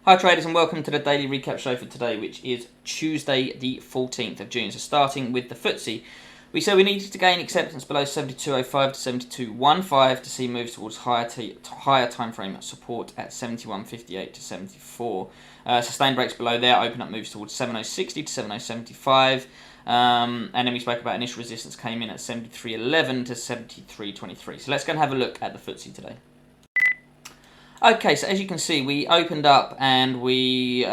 Hi traders and welcome to the daily recap show for today, which is Tuesday the 14th of June. So starting with the FTSE, we said we needed to gain acceptance below 72.05 to 72.15 to see moves towards higher time frame support at 71.58 to 74. Sustained breaks below there, open up moves towards 70.60 to 70.75. And then we spoke about initial resistance came in at 73.11 to 73.23. So let's go and have a look at the FTSE today. Okay, so as you can see, we opened up and we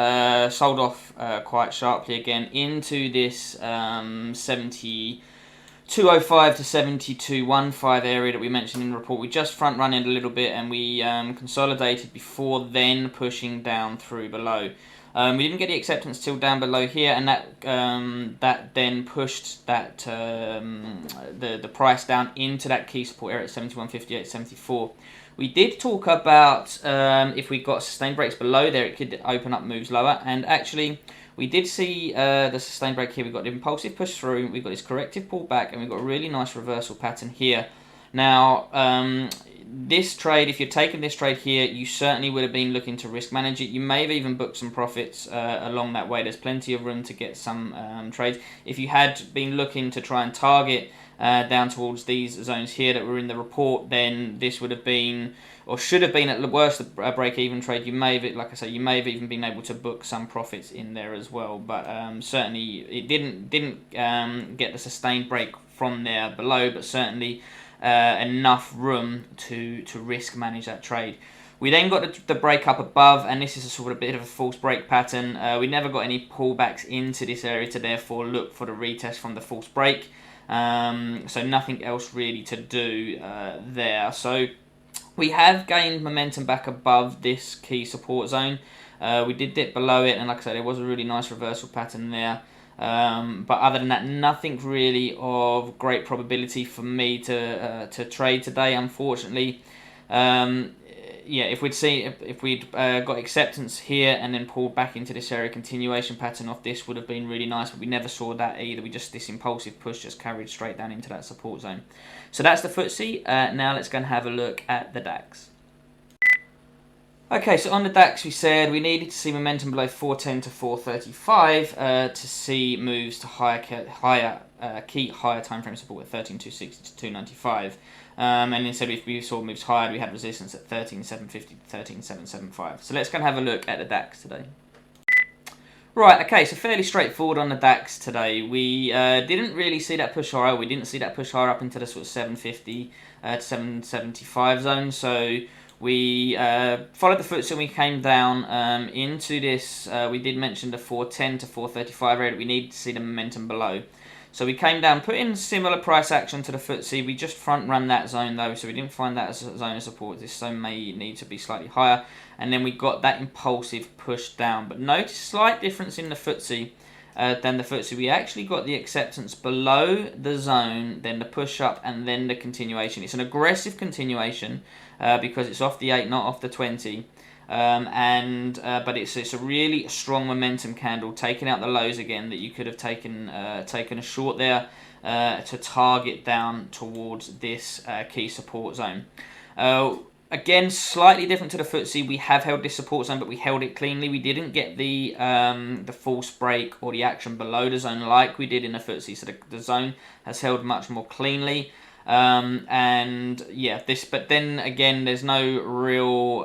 sold off quite sharply again into this 72.05 to 72.15 area that we mentioned in the report. We just front run it a little bit and we consolidated before then pushing down through below. We didn't get the acceptance till down below here, and that then pushed that the price down into that key support area at 71.58, 74. We did talk about if we got sustained breaks below there, it could open up moves lower, and actually we did see the sustained break here. We got the impulsive push through, we got this corrective pullback, and we got a really nice reversal pattern here. Now, this trade, if you're taking this trade here, you certainly would have been looking to risk manage it. You may have even booked some profits along that way. There's plenty of room to get some trades. If you had been looking to try and target down towards these zones here that were in the report, then this would have been, or should have been at the worst, a break-even trade. You may have, like I say, you may have even been able to book some profits in there as well. But certainly it didn't get the sustained break from there below, but certainly enough room to risk manage that trade. We then got the break up above, and this is a sort of bit of a false break pattern. We never got any pullbacks into this area to therefore look for the retest from the false break. So nothing else really to do there. So we have gained momentum back above this key support zone. We did dip below it, and like I said, there was a really nice reversal pattern there. But other than that, nothing really of great probability for me to trade today, unfortunately. Yeah, if we'd got acceptance here and then pulled back into this area, continuation pattern off this would have been really nice, but we never saw that either. This impulsive push just carried straight down into that support zone. So that's the FTSE. Now let's go and have a look at the DAX. Okay, so on the DAX we said we needed to see momentum below 410 to 435 to see moves to key higher time frame support at 13.260 to 295. And instead, if we saw moves higher, we had resistance at 13.750 to 13.775. So let's go and have a look at the DAX today. Right, okay, so fairly straightforward on the DAX today. We didn't really see that push higher. We didn't see that push higher up into the sort of 750 to 775 zone. So we followed the FTSE and we came down into this. We did mention the 410 to 435 area. We needed to see the momentum below. So we came down, put in similar price action to the FTSE. We just front run that zone though, so we didn't find that as a zone of support. This zone may need to be slightly higher. And then we got that impulsive push down. But notice slight difference in the FTSE than the FTSE. We actually got the acceptance below the zone, then the push up, and then the continuation. It's an aggressive continuation because it's off the 8, not off the 20. But it's a really strong momentum candle, taking out the lows again that you could have taken a short there to target down towards this key support zone. Again, slightly different to the FTSE. We have held this support zone, but we held it cleanly. We didn't get the false break or the action below the zone like we did in the FTSE. So the zone has held much more cleanly. And yeah, but then again, there's no real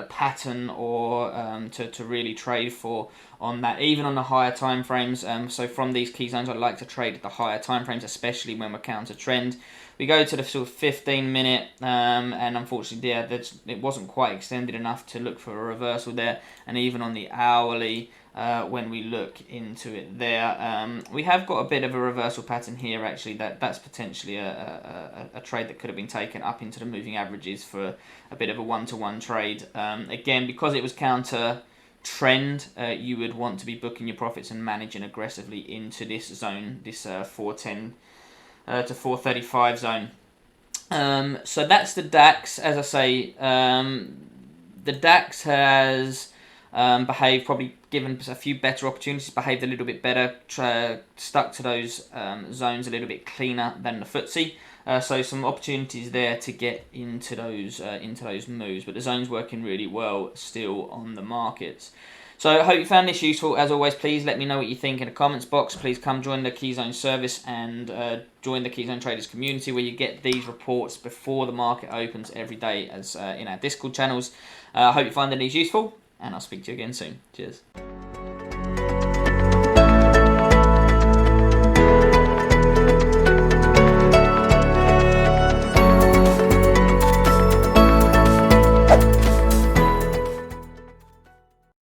pattern or to really trade for on that, even on the higher time frames. So from these key zones, I like to trade at the higher time frames, especially when we're counter trend. We go to the sort of 15-minute, and unfortunately, yeah, it wasn't quite extended enough to look for a reversal there. And even on the hourly, when we look into it there, we have got a bit of a reversal pattern here. Actually, that's potentially a trade that could have been taken up into the moving averages for a bit of a one-to-one trade. Again, because it was counter trend, you would want to be booking your profits and managing aggressively into this zone, this 410 to 435 zone. So that's the DAX. As I say, the DAX has behaved, probably given a few better opportunities, behaved a little bit better, stuck to those zones a little bit cleaner than the FTSE. So some opportunities there to get into those moves, but the zone's working really well still on the markets. So I hope you found this useful. As always, please let me know what you think in the comments box. Please come join the Keyzone service and join the Keyzone Traders community, where you get these reports before the market opens every day as in our Discord channels. I hope you find these useful, and I'll speak to you again soon. Cheers.